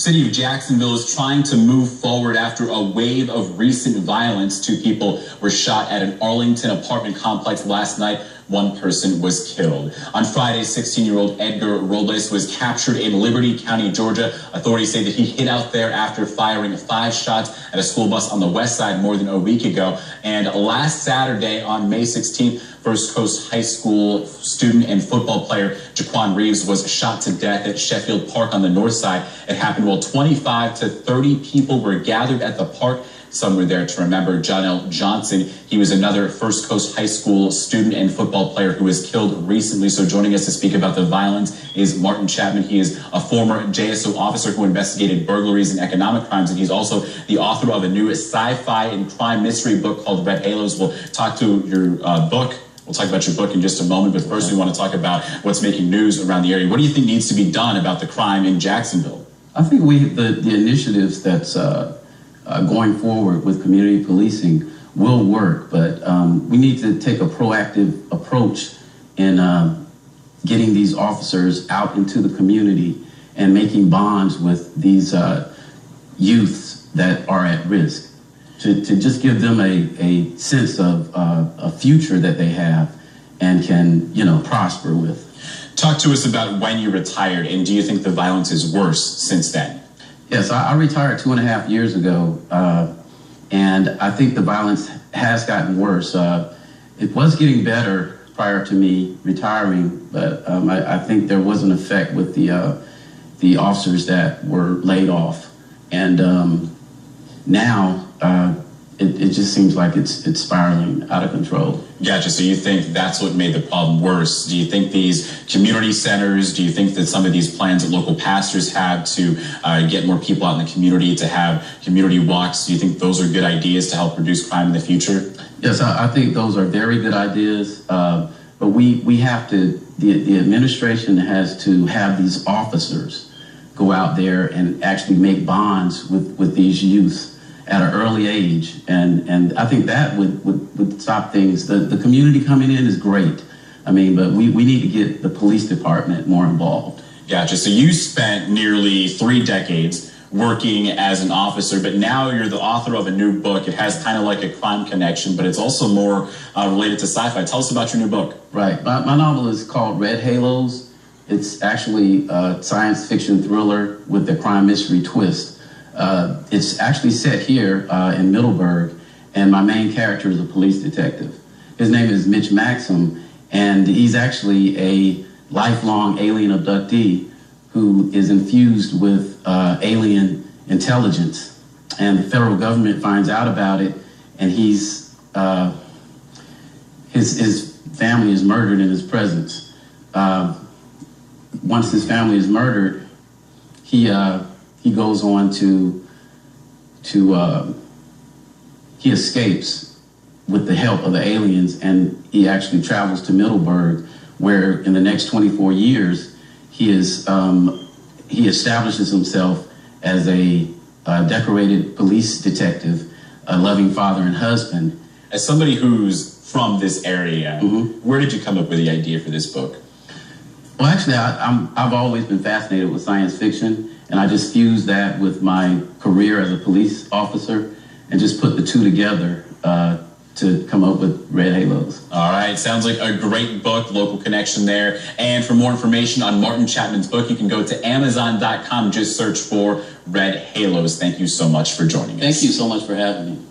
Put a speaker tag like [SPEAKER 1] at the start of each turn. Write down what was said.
[SPEAKER 1] City of Jacksonville is trying to move forward after a wave of recent violence. 2 people were shot at an Arlington apartment complex last night. 1 person was killed. On Friday, 16-year-old Edgar Robles was captured in Liberty County, Georgia. Authorities say that he hid out there after firing 5 shots at a school bus on the west side more than a week ago. And last Saturday, on May 16th, First Coast High School student and football player Jaquan Reeves was shot to death at Sheffield Park on the north side. It happened while 25 to 30 people were gathered at the park. Some were there to remember John L. Johnson. He was another First Coast High School student and football player who was killed recently. So joining us to speak about the violence is Martin Chapman. He is a former JSO officer who investigated burglaries and economic crimes, and he's also the author of a new sci-fi and crime mystery book called Red Halos. We'll talk to your book. We'll talk about your book in just a moment, but first we want to talk about what's making news around the area. What do you think needs to be done about the crime in Jacksonville?
[SPEAKER 2] I think the initiatives that's going forward with community policing will work, but we need to take a proactive approach in getting these officers out into the community and making bonds with these youths that are at risk. To just give them a sense of a future that they have and can, prosper with.
[SPEAKER 1] Talk to us about when you retired, and do you think the violence is worse since then?
[SPEAKER 2] Yes, I retired 2.5 years ago, and I think the violence has gotten worse. It was getting better prior to me retiring, but I think there was an effect with the officers that were laid off, and now it just seems like it's spiraling out of control.
[SPEAKER 1] Gotcha. So you think that's what made the problem worse? Do you think these community centers, do you think that some of these plans that local pastors have to get more people out in the community, to have community walks, do you think those are good ideas to help reduce crime in the future?
[SPEAKER 2] Yes, I think those are very good ideas, but we have to, the administration has to have these officers go out there and actually make bonds with these youth at an early age, and I think that would stop things. The community coming in is great, but we need to get the police department more involved.
[SPEAKER 1] Gotcha. So you spent nearly 3 decades working as an officer, but now you're the author of a new book. It has kind of like a crime connection, but it's also more related to sci-fi. Tell us about your new book.
[SPEAKER 2] Right. My novel is called Red Halos. It's actually a science fiction thriller with a crime mystery twist. It's actually set here in Middleburg, and my main character is a police detective. His name is Mitch Maxim, and he's actually a lifelong alien abductee who is infused with alien intelligence. And the federal government finds out about it, and his family is murdered in his presence. Once his family is murdered, he goes on he escapes with the help of the aliens, and he actually travels to Middleburg, where in the next 24 years he establishes himself as a decorated police detective, a loving father and husband.
[SPEAKER 1] As somebody who's from this area, where did you come up with the idea for this book?
[SPEAKER 2] Well, actually, I've always been fascinated with science fiction, and I just fused that with my career as a police officer and just put the two together to come up with Red Halos.
[SPEAKER 1] All right, sounds like a great book, local connection there. And for more information on Martin Chapman's book, you can go to Amazon.com, just search for Red Halos. Thank you so much for joining us.
[SPEAKER 2] Thank you so much for having me.